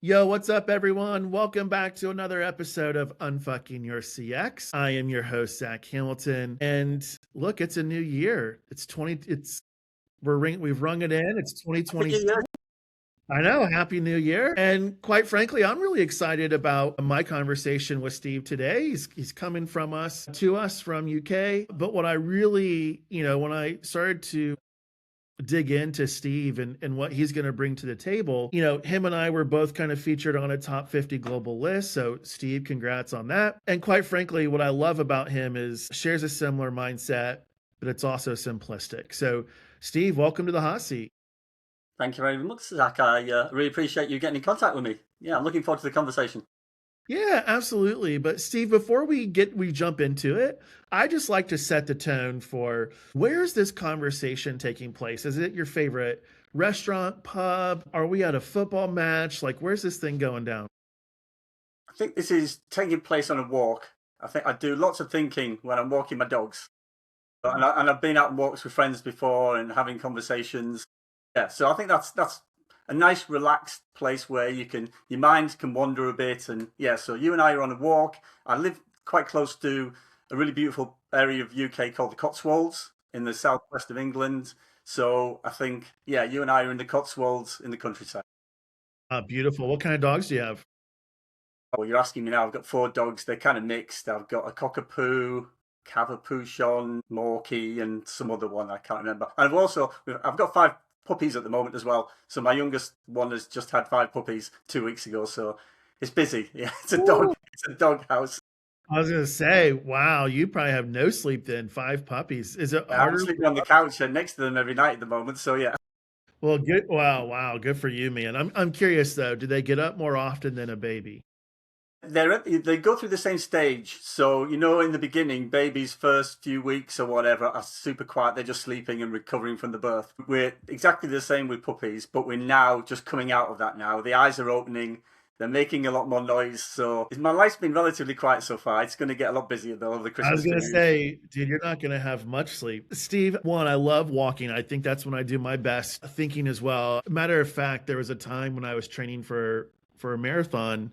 Yo, what's up, everyone? Welcome back to another episode of Unfucking Your CX. I am your host, Zach Hamilton, and look, it's a new year. We've rung it in. It's Happy 2020. New Year. I know, happy new year. And quite frankly, I'm really excited about my conversation with Steve today. He's coming to us from UK. But what I really, when I started to dig into Steve and what he's going to bring to the table. Him and I were both kind of featured on a top 50 global list. So, Steve, congrats on that. And quite frankly, what I love about him is shares a similar mindset, but it's also simplistic. So, Steve, welcome to the hot seat. Thank you very much, Zach. I really appreciate you getting in contact with me. Yeah, I'm looking forward to the conversation. Yeah, absolutely. But Steve, before we jump into it, I just like to set the tone for where's this conversation taking place? Is it your favorite restaurant, pub? Are we at a football match? Like, where's this thing going down? I think this is taking place on a walk. I think I do lots of thinking when I'm walking my dogs. And I've been out on walks with friends before and having conversations. Yeah, so I think that's a nice, relaxed place where your mind can wander a bit. And yeah, so you and I are on a walk. I live quite close to a really beautiful area of UK called the Cotswolds in the southwest of England. So I think, yeah, you and I are in the Cotswolds in the countryside. Beautiful. What kind of dogs do you have? Oh, you're asking me now. I've got 4 dogs. They're kind of mixed. I've got a cockapoo, cavapoochon, Morkie, and some other one I can't remember. And I've got 5 puppies at the moment as well. So my youngest one has just had 5 puppies 2 weeks ago. So it's busy. Yeah, it's a dog. Ooh. It's a dog house. I was gonna say, wow, you probably have no sleep then. 5 puppies. Is it I'm harder? sleeping on the couch next to them every night at the moment. So yeah, Well, good. Wow, wow, good for you, man. I'm curious though. Do they get up more often than a baby? they go through the same stage. So in the beginning, babies' first few weeks or whatever are super quiet. They're just sleeping and recovering from the birth. We're exactly the same with puppies, but we're now just coming out of that now. The eyes are opening. They're making a lot more noise. So my life's been relatively quiet so far. It's going to get a lot busier though over the I was Christmas gonna period. say, dude, you're not gonna have much sleep. Steve, one, I love walking. I think that's when I do my best thinking as well. Matter of fact, there was a time when I was training for a marathon.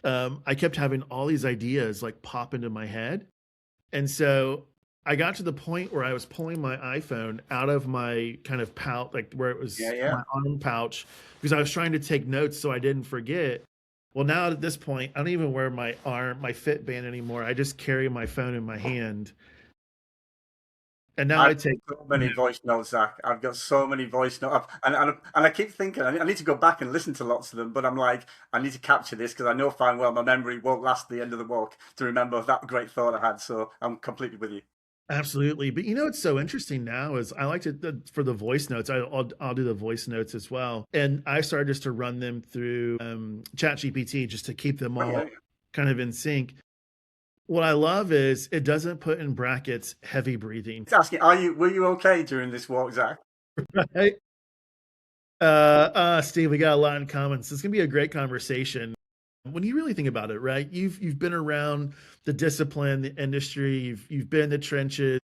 I kept having all these ideas like pop into my head. And so I got to the point where I was pulling my iPhone out of my kind of pouch, like where it Yeah, was yeah. my arm pouch, because I was trying to take notes so I didn't forget. Well, now at this point, I don't even wear my Fitband anymore. I just carry my phone in my hand. And now I've I take, got so many voice notes, Zach. I've got so many voice notes, and I keep thinking I need to go back and listen to lots of them. But I'm like, I need to capture this because I know fine well my memory won't last the end of the walk to remember that great thought I had. So I'm completely with you. absolutely. But what's so interesting now is I like for the voice notes. I'll do the voice notes as well, and I started just to run them through ChatGPT just to keep them Oh, all yeah. kind of in sync. What I love is it doesn't put in brackets heavy breathing. It's asking, were you okay during this walk, Zach? Right? Steve, we got a lot in common. So it's gonna be a great conversation. When you really think about it, right? You've been around the discipline, the industry. You've been in the trenches.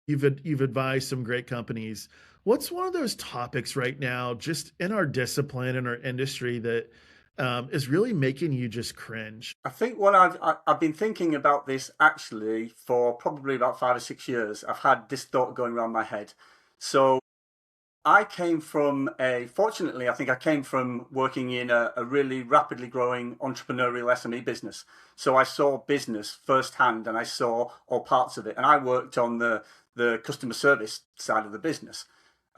You've advised some great companies. What's one of those topics right now, just in our discipline in our industry, that is really making you just cringe? I think I've been thinking about this actually for probably about 5 or 6 years. I've had this thought going around my head. So fortunately, I think I came from working in a really rapidly growing entrepreneurial SME business. So I saw business firsthand and I saw all parts of it. And I worked on the customer service side of the business.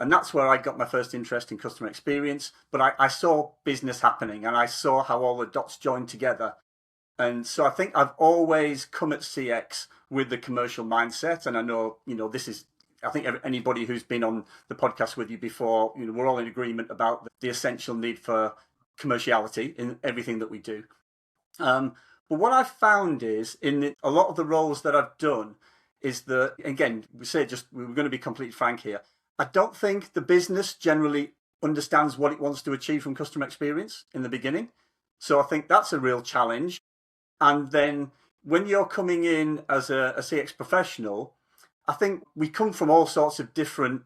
And that's where I got my first interest in customer experience. But I saw business happening and I saw how all the dots joined together. And so I think I've always come at CX with the commercial mindset. And I know, I think anybody who's been on the podcast with you before, we're all in agreement about the essential need for commerciality in everything that we do. But what I've found is a lot of the roles that I've done is that, again, we're going to be completely frank here. I don't think the business generally understands what it wants to achieve from customer experience in the beginning. So I think that's a real challenge. And then when you're coming in as a CX professional, I think we come from all sorts of different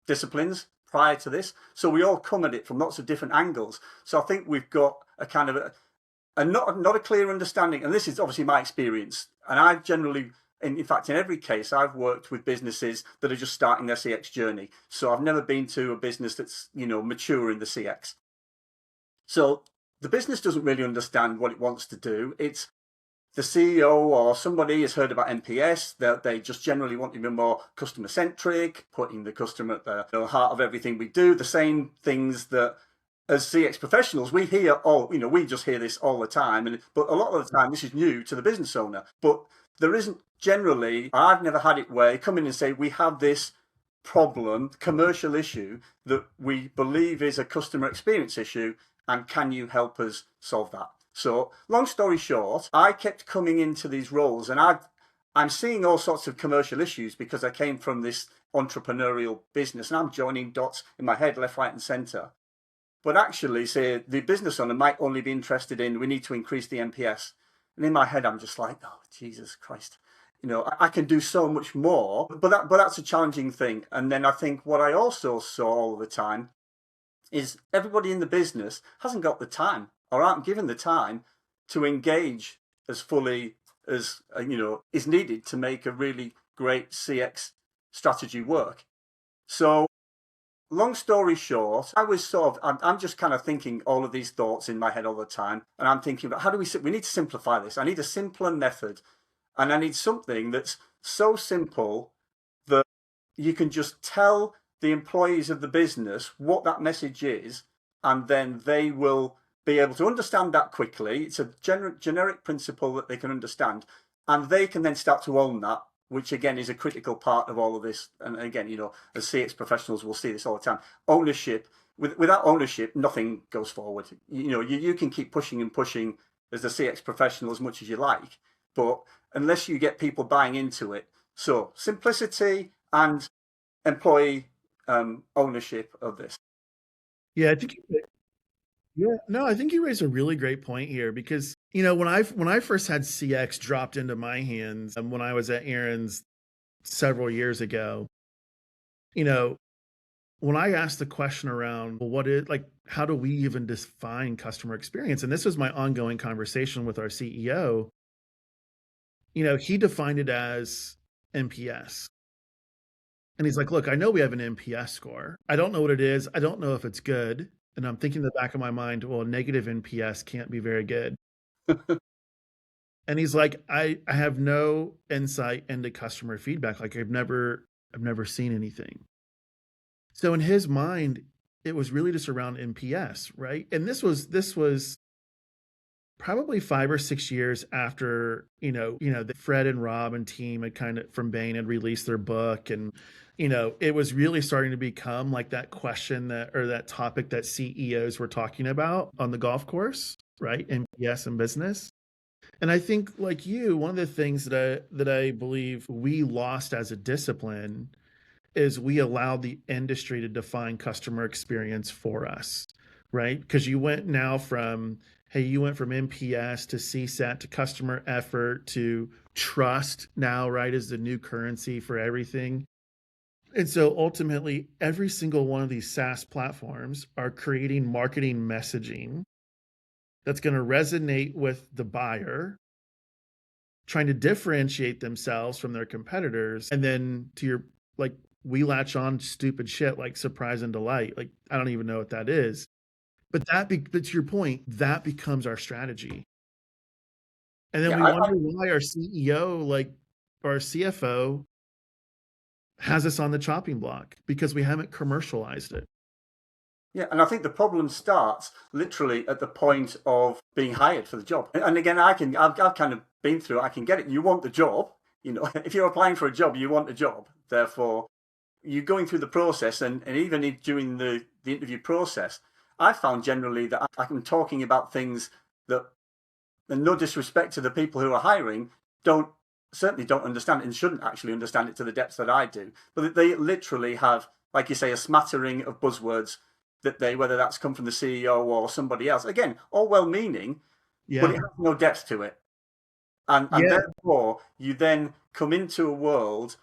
disciplines, prior to this. So we all come at it from lots of different angles. So I think we've got a kind of a not a clear understanding, and this is obviously my experience, and I've generally, in fact, in every case, I've worked with businesses that are just starting their CX journey. So I've never been to a business that's, mature in the CX. So the business doesn't really understand what it wants to do. It's the CEO or somebody has heard about NPS, that they just generally want to be more customer centric, putting the customer at the heart of everything we do. The same things that as CX professionals we hear we just hear this all the time, but a lot of the time this is new to the business owner. But there isn't generally, I've never had it where they come in and say, we have this problem, commercial issue that we believe is a customer experience issue, and can you help us solve that? So long story short, I kept coming into these roles, and I'm seeing all sorts of commercial issues because I came from this entrepreneurial business, and I'm joining dots in my head, left, right, and center. But actually, say the business owner might only be interested in, we need to increase the NPS. And in my head, I'm just like, oh, Jesus Christ. I can do so much more, but that's a challenging thing. And then I think what I also saw all the time is everybody in the business hasn't got the time or aren't given the time to engage as fully as is needed to make a really great CX strategy work. So long story short, I'm just kind of thinking all of these thoughts in my head all the time, and I'm thinking about how do we need to simplify this. I need a simpler method, and I need something that's so simple that you can just tell the employees of the business what that message is, and then they will be able to understand that quickly. It's a generic principle that they can understand, and they can then start to own that, which again is a critical part of all of this. And again, as CX professionals, we'll see this all the time. Ownership. Without ownership, nothing goes forward. You can keep pushing and pushing as a CX professional as much as you like, but unless you get people buying into it. So simplicity and employee ownership of this. Yeah, I think you raised a really great point here because when I first had CX dropped into my hands when I was at Aaron's several years ago, you know, when I asked the question around, well, how do we even define customer experience? And this was my ongoing conversation with our CEO. He defined it as NPS. And he's like, look, I know we have an NPS score. I don't know what it is. I don't know if it's good. And I'm thinking in the back of my mind, well, negative NPS can't be very good. And he's like, I have no insight into customer feedback. Like I've never seen anything. So in his mind, it was really just around NPS, right? And this was probably 5 or 6 years after the Fred and Rob and team had kind of from Bain had released their book, and it was really starting to become like that question that topic that CEOs were talking about on the golf course, right? NPS in business. And I think, like you, one of the things that I believe we lost as a discipline is we allowed the industry to define customer experience for us, right? Because you went from NPS to CSAT to customer effort to trust now, right, is the new currency for everything. And so ultimately, every single one of these SaaS platforms are creating marketing messaging that's going to resonate with the buyer, trying to differentiate themselves from their competitors. And then we latch on stupid shit like surprise and delight. Like, I don't even know what that is. But but to your point, that becomes our strategy. And then Yeah, we wonder why our CEO, or our CFO, has us on the chopping block because we haven't commercialized it. Yeah, and I think the problem starts literally at the point of being hired for the job. And again, I've kind of been through it. I can get it. You want the job. If you're applying for a job, you want a job. Therefore, you're going through the process, and even during the interview process, I found generally that I'm talking about things that, and no disrespect to the people who are hiring, certainly don't understand it and shouldn't actually understand it to the depths that I do. But they literally have, like you say, a smattering of buzzwords that whether that's come from the CEO or somebody else, again, all well-meaning, but it has no depth to it. And therefore, you then come into a world,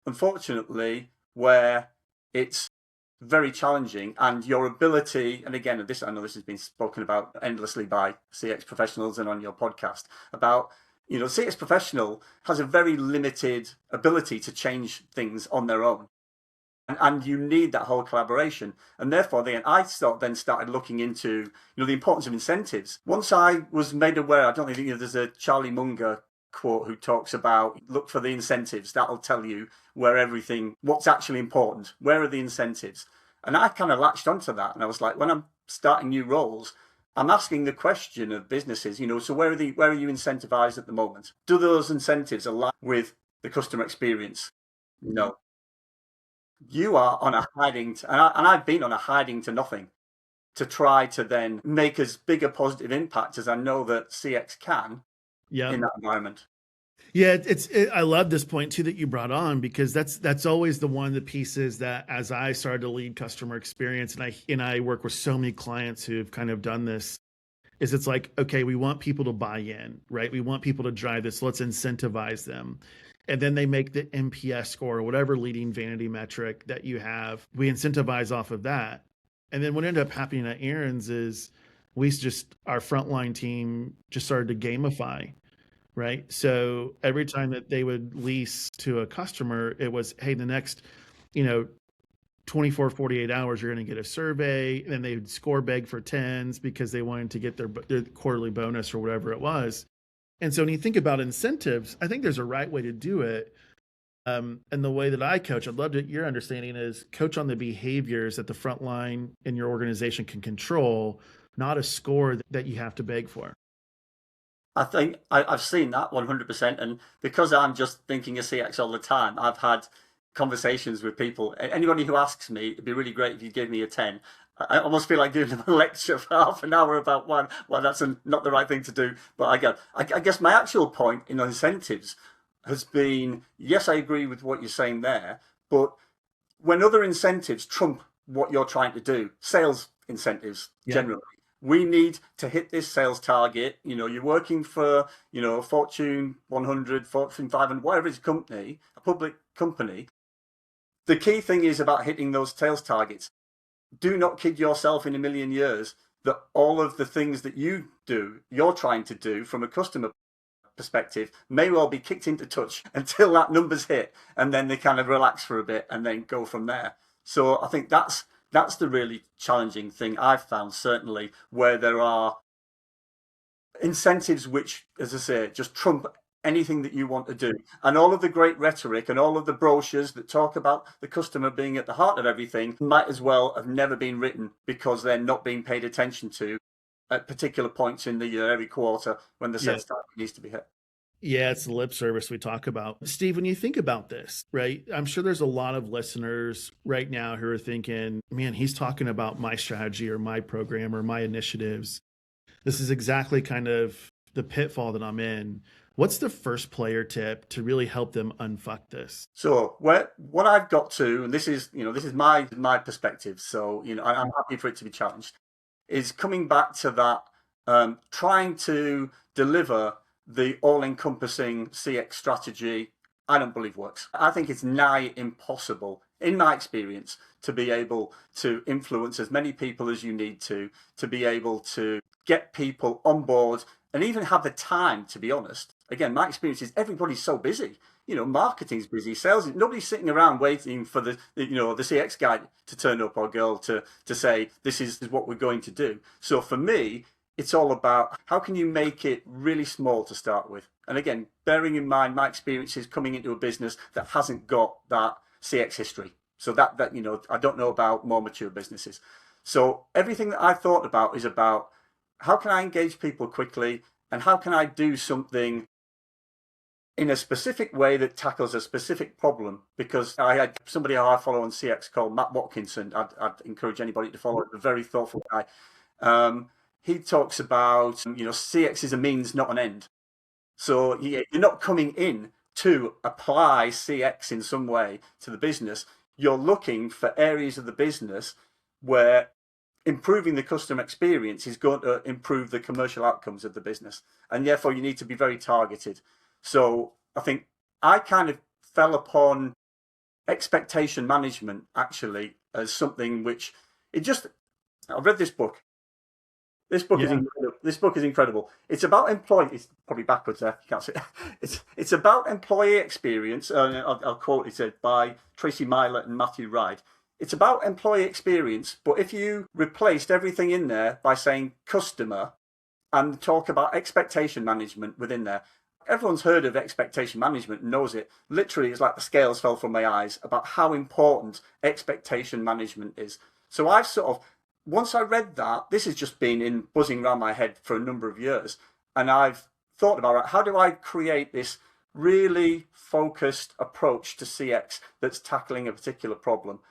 unfortunately, where it's very challenging, and your ability, and again, this, I know this has been spoken about endlessly by CX professionals and on your podcast, about, CX professional has a very limited ability to change things on their own. And you need that whole collaboration. And therefore, then I started looking into, the importance of incentives. Once I was made aware, I don't think, there's a Charlie Munger quote who talks about, look for the incentives. That'll tell you what's actually important. Where are the incentives? And I kind of latched onto that. And I was like, when I'm starting new roles, I'm asking the question of businesses, so where are you incentivized at the moment? Do those incentives align with the customer experience? No. You are on a hiding, and I've been on a hiding to nothing to try to then make as big a positive impact as I know that CX can in that environment. Yeah, I love this point too that you brought on, because that's always one of the pieces that, as I started to lead customer experience, and I work with so many clients who've kind of done this, is it's like, okay, we want people to buy in, right? We want people to drive this. Let's incentivize them. And then they make the NPS score or whatever leading vanity metric that you have. We incentivize off of that. And then what ended up happening at Aaron's is our frontline team just started to gamify, right? So every time that they would lease to a customer, it was, hey, the next, 24, 48 hours, you're going to get a survey. And then they would score beg for tens because they wanted to get their quarterly bonus or whatever it was. And so when you think about incentives, I think there's a right way to do it. And the way that I coach, I'd love to, your understanding is coach on the behaviors that the front line in your organization can control, not a score that you have to beg for. I think I've seen that 100%. And because I'm just thinking of CX all the time, I've had conversations with people. Anybody who asks me, it'd be really great if you gave me a 10. I almost feel like doing a lecture for half an hour about why that's not the right thing to do. But I guess my actual point in incentives has been, yes, I agree with what you're saying there, but when other incentives trump what you're trying to do, sales incentives generally, we need to hit this sales target. You're working for, Fortune 100, Fortune 500, whatever it's company, a public company. The key thing is about hitting those sales targets. Do not kid yourself in a million years that all of the things that you're trying to do from a customer perspective may well be kicked into touch until that number's hit, and then they kind of relax for a bit and then go from there. So I think that's the really challenging thing I've found, certainly, where there are incentives which, as I say, just trump anything that you want to do. And all of the great rhetoric and all of the brochures that talk about the customer being at the heart of everything might as well have never been written, because they're not being paid attention to at particular points in the year, every quarter, when the sales target needs to be hit. Yeah, it's the lip service we talk about. Steve, when you think about this, right, I'm sure there's a lot of listeners right now who are thinking, man, he's talking about my strategy or my program or my initiatives. This is exactly kind of the pitfall that I'm in. What's the first player tip to really help them unfuck this? So what I've got to, and this is my perspective, so I'm happy for it to be challenged, is coming back to that, trying to deliver the all-encompassing CX strategy. I don't believe works. I think it's nigh impossible, in my experience, to be able to influence as many people as you need to be able to get people on board and even have the time, to be honest. Again, my experience is everybody's so busy. Marketing's busy, sales, nobody's sitting around waiting for the CX guy to turn up, or girl to say, this is what we're going to do. So for me, it's all about how can you make it really small to start with. And again, bearing in mind my experiences coming into a business that hasn't got that CX history. So that I don't know about more mature businesses. So everything that I thought about is about how can I engage people quickly, and how can I do something in a specific way that tackles a specific problem. Because I had somebody who I follow on CX called Matt Watkinson. I'd encourage anybody to follow. A very thoughtful guy. He talks about, CX is a means, not an end. So you're not coming in to apply CX in some way to the business. You're looking for areas of the business where improving the customer experience is going to improve the commercial outcomes of the business. And therefore, you need to be very targeted. So I think I kind of fell upon expectation management, actually, as something which it just. I've read this book. This book is Yeah. incredible. This book is incredible. It's about employee. It's probably backwards there. You can't see it. It's about employee experience. I'll quote it by Tracy Myler and Matthew Wright. It's about employee experience, but if you replaced everything in there by saying customer and talk about expectation management within there, everyone's heard of expectation management and knows it. Literally, it's like the scales fell from my eyes about how important expectation management is. So I've sort of once I read that, this has just been buzzing around my head for a number of years, and I've thought about it. How do I create this really focused approach to CX that's tackling a particular problem?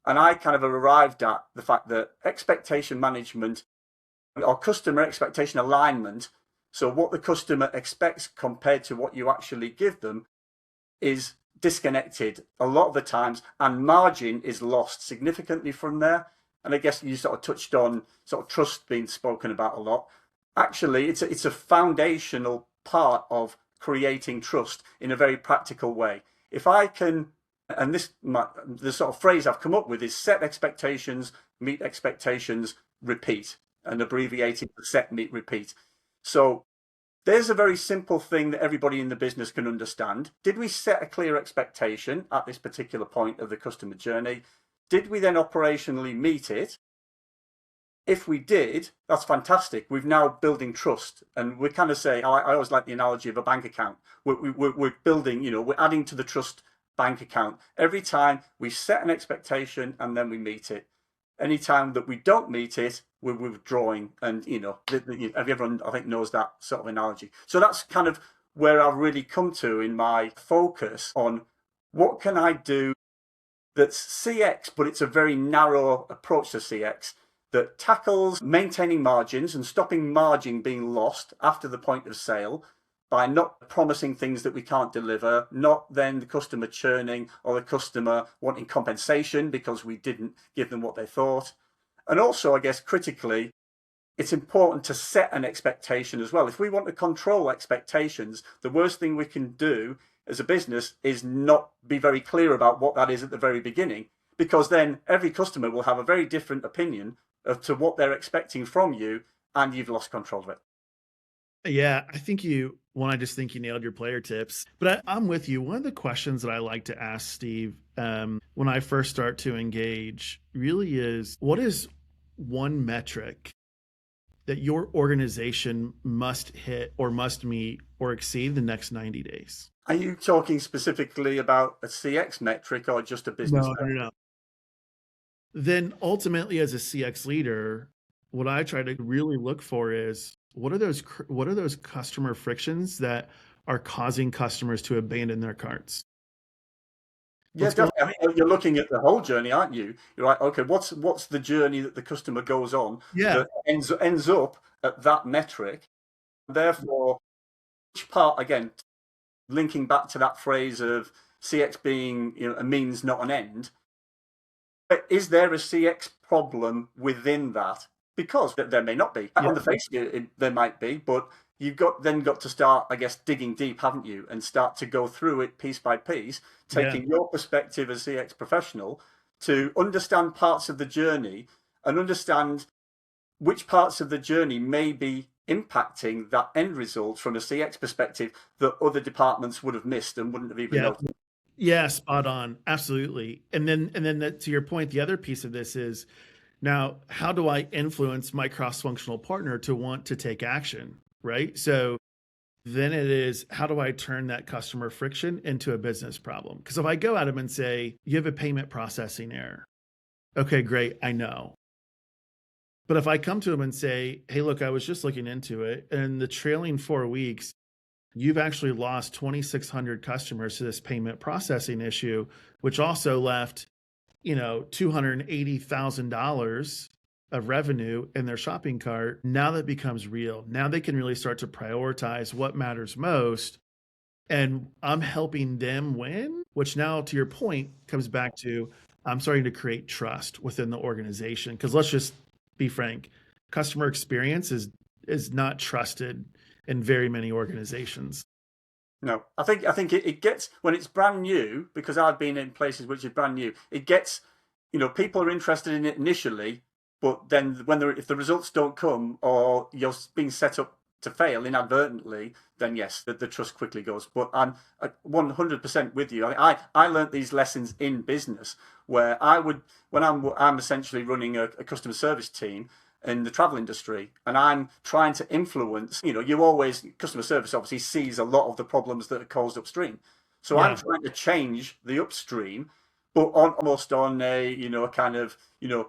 And I kind of arrived at the fact that expectation management or customer expectation alignment, so what the customer expects compared to what you actually give them, is disconnected a lot of the times, and margin is lost significantly from there. And I guess you sort of touched on sort of trust being spoken about a lot. Actually, it's a foundational part of creating trust in a very practical way. If I can, and the sort of phrase I've come up with is set expectations, meet expectations, repeat, and abbreviated to set, meet, repeat. So there's a very simple thing that everybody in the business can understand. Did we set a clear expectation at this particular point of the customer journey? Did we then operationally meet it? If we did, that's fantastic. We're now building trust. And we kind of say, I always like the analogy of a bank account. We're building, we're adding to the trust bank account. Every time we set an expectation and then we meet it. Anytime that we don't meet it, we're withdrawing. And, everyone, I think, knows that sort of analogy. So that's kind of where I've really come to in my focus on what can I do that's CX, but it's a very narrow approach to CX that tackles maintaining margins and stopping margin being lost after the point of sale by not promising things that we can't deliver, not then the customer churning or the customer wanting compensation because we didn't give them what they thought. And also, I guess, critically, it's important to set an expectation as well. If we want to control expectations, the worst thing we can do as a business is not be very clear about what that is at the very beginning, because then every customer will have a very different opinion as to what they're expecting from you, and you've lost control of it. Yeah, I just think you nailed your player tips. But I'm with you. One of the questions that I like to ask Steve when I first start to engage really is, what is one metric that your organization must hit or must meet or exceed the next 90 days? Are you talking specifically about a CX metric or just a business metric? No. Then ultimately, as a CX leader, what I try to really look for is what are those customer frictions that are causing customers to abandon their carts? Yeah, What's going definitely. I mean, you're looking at the whole journey, aren't you? You're like, okay, what's the journey that the customer goes on Yeah, that ends up at that metric? Therefore, each part, again, linking back to that phrase of CX being a means, not an end. Is there a CX problem within that? Because there may not be. yeah, On the face of it, there might be, but you've got to start, I guess, digging deep, haven't you, and start to go through it piece by piece, yeah, taking your perspective as CX professional to understand parts of the journey and understand which parts of the journey may be impacting that end result from a CX perspective that other departments would have missed and wouldn't have even yeah. noticed. Yeah, spot on. Absolutely. And then to your point, the other piece of this is, now, how do I influence my cross-functional partner to want to take action, right? So then it is, how do I turn that customer friction into a business problem? Because if I go at them and say, you have a payment processing error. Okay, great. I know. But if I come to them and say, hey, look, I was just looking into it, and the trailing 4 weeks, you've actually lost 2,600 customers to this payment processing issue, which also left, $280,000 of revenue in their shopping cart. Now that becomes real. Now they can really start to prioritize what matters most. And I'm helping them win, which now, to your point, comes back to, I'm starting to create trust within the organization. Because let's just be frank, customer experience is not trusted in very many organizations. No, I think it gets, when it's brand new, because I've been in places which is brand new, it gets people are interested in it initially, but then if the results don't come, or you're being set up to fail inadvertently, then yes, the trust quickly goes. But I'm 100% with you. I learned these lessons in business, where I'm essentially running a customer service team in the travel industry, and I'm trying to influence. Customer service obviously sees a lot of the problems that are caused upstream. So I'm Yeah. trying to change the upstream, but almost on a kind of,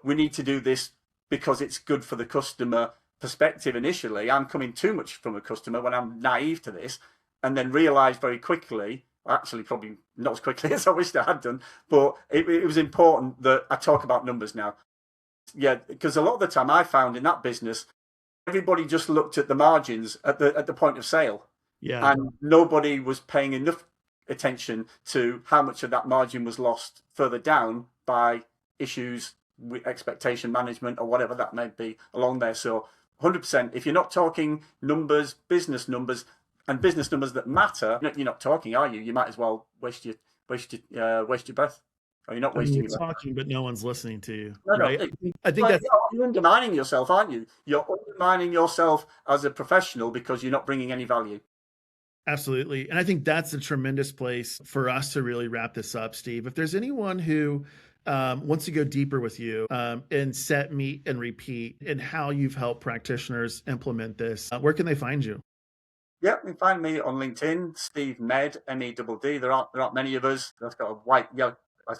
we need to do this because it's good for the customer perspective initially. I'm coming too much from a customer when I'm naive to this, and then realize very quickly, actually probably not as quickly as I wished I had done, but it was important that I talk about numbers now. Yeah, because a lot of the time I found in that business, everybody just looked at the margins at the point of sale, Yeah. and nobody was paying enough attention to how much of that margin was lost further down by issues with expectation management or whatever that may be along there. So 100%, if you're not talking numbers, and business numbers that matter, you're not talking, are you? You might as well waste your breath. Or you're not I mean, wasting you're your breath. talking, but no one's listening to you, No, no. right? I think Well, that's you're undermining yourself, aren't you? You're undermining yourself as a professional because you're not bringing any value. absolutely. And I think that's a tremendous place for us to really wrap this up, Steve. If there's anyone who wants to go deeper with you in set, meet, and repeat, and how you've helped practitioners implement this, where can they find you? Yeah, you can find me on LinkedIn, Steve Medd, Medd. There aren't many of us. I've got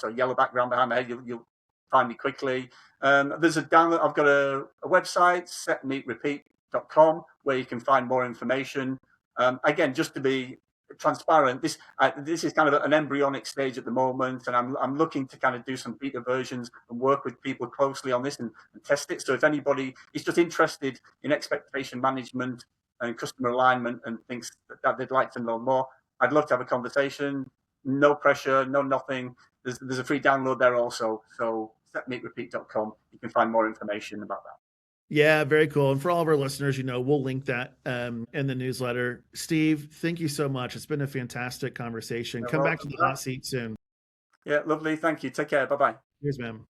a yellow background behind my head. You'll find me quickly. There's a download. I've got a website, setmeetrepeat.com, where you can find more information. Again, just to be transparent, this is kind of an embryonic stage at the moment, and I'm looking to kind of do some beta versions and work with people closely on this and test it. So if anybody is just interested in expectation management and customer alignment and thinks that they'd like to know more, I'd love to have a conversation. No pressure, no nothing. There's a free download there also. So setmeetrepeat.com. You can find more information about that. Yeah, very cool. And for all of our listeners, we'll link that in the newsletter. Steve, thank you so much. It's been a fantastic conversation. You're Come back to welcome the for hot that. seat soon. Yeah, lovely. Thank you. Take care. Bye bye. Cheers, man.